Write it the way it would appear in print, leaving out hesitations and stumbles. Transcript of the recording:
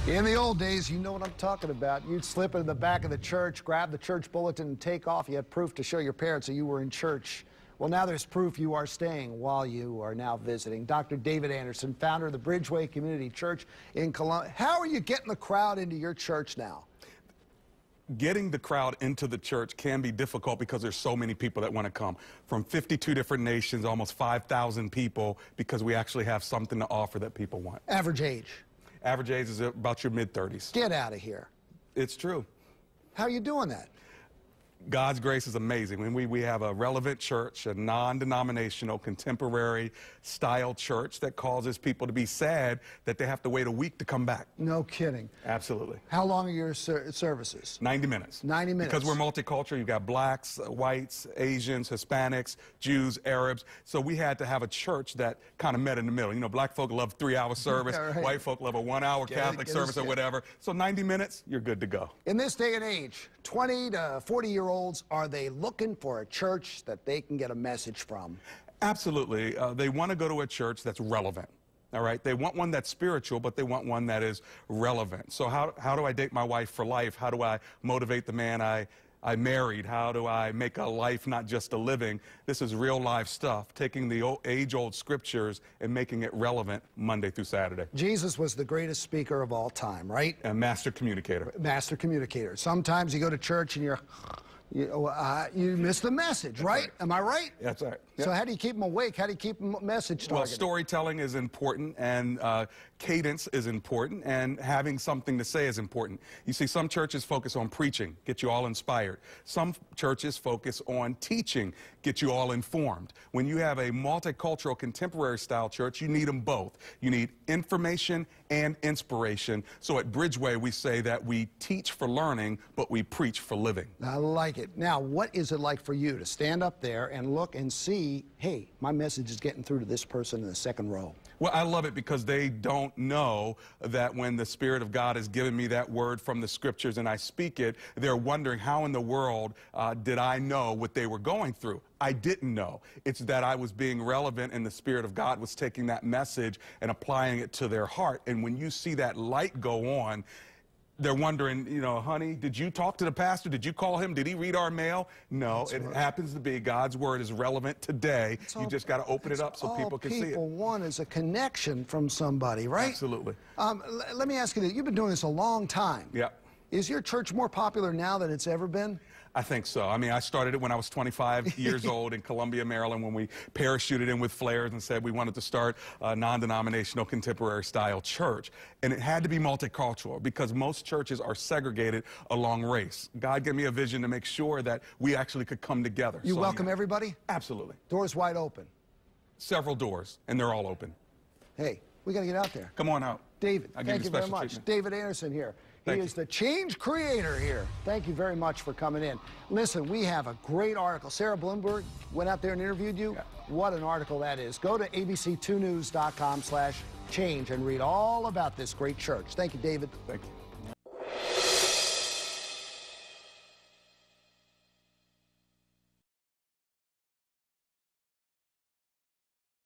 In the old days, you know what I'm talking about. You'd slip into the back of the church, grab the church bulletin, and take off. You had proof to show your parents that you were in church. Well, now there's proof you are staying while you are now visiting. Dr. David Anderson, founder of the Bridgeway Community Church in Columbia. How are you getting the crowd into your church now? Getting the crowd into the church can be difficult because there's so many people that want to come from 52 different nations, almost 5,000 people, because we actually have something to offer that people want. Average age? Average age is about your mid-30s. Get out of here. It's true. How are you doing that? God's grace is amazing. When we have a relevant church, a non-denominational, contemporary style church that causes people to be sad that they have to wait a week to come back. No kidding. Absolutely. How long are your services? 90 minutes. 90 minutes. Because we're multicultural. You've got blacks, whites, Asians, Hispanics, Jews, Arabs. So we had to have a church that kind of met in the middle. You know, black folk love 3-hour service. Yeah, right. White folk love a 1-hour Catholic service or whatever. So 90 minutes, you're good to go. In this day and age, 20 to 40-year-olds, are they looking for a church that they can get a message from? Absolutely. They want to go to a church that's relevant. All right. They want one that's spiritual, but they want one that is relevant. So how do I date my wife for life? How do I motivate the man I married? How do I make a life not just a living? This is real life stuff, taking the age-old scriptures and making it relevant Monday through Saturday. Jesus was the greatest speaker of all time, right? A master communicator. Master communicator. Sometimes you go to church and you miss the message, right? Am I right? That's right. Yep. So how do you keep them awake? How do you keep them message targeted? Well, storytelling is important, and cadence is important, and having something to say is important. You see, some churches focus on preaching, get you all inspired. Some churches focus on teaching, get you all informed. When you have a multicultural, contemporary style church, you need them both. You need information and inspiration. So at Bridgeway, we say that we teach for learning, but we preach for living. I like it. Now, what is it like for you to stand up there and look and see, hey, my message is getting through to this person in the second row? Well, I love it because they don't know that when the Spirit of God has given me that word from the scriptures and I speak it, they're wondering how in the world did I know what they were going through? I didn't know. It's that I was being relevant and the Spirit of God was taking that message and applying it to their heart. And when you see that light go on, they're wondering, you know, honey, did you talk to the pastor? Did you call him? Did he read our mail? No, it happens to be God's word is relevant today. You just got to open it up so people can see it. All people want is a connection from somebody, right? Absolutely. Let me ask you this. You've been doing this a long time. Yeah. Is your church more popular now than it's ever been? I think so. I mean, I started it when I was 25 years old in Columbia, Maryland, when we parachuted in with flares and said we wanted to start a non-denominational contemporary style church. And it had to be multicultural because most churches are segregated along race. God gave me a vision to make sure that we actually could come together. You welcome everybody? Absolutely. Doors wide open? Several doors, and they're all open. Hey, we got to get out there. Come on out. David, thank you very much. Treatment. David Anderson here. He is the change creator here. Thank you very much for coming in. Listen, we have a great article. Sarah Bloomberg went out there and interviewed you. Yeah. What an article that is. Go to abc2news.com/change and read all about this great church. Thank you, David. Thank you.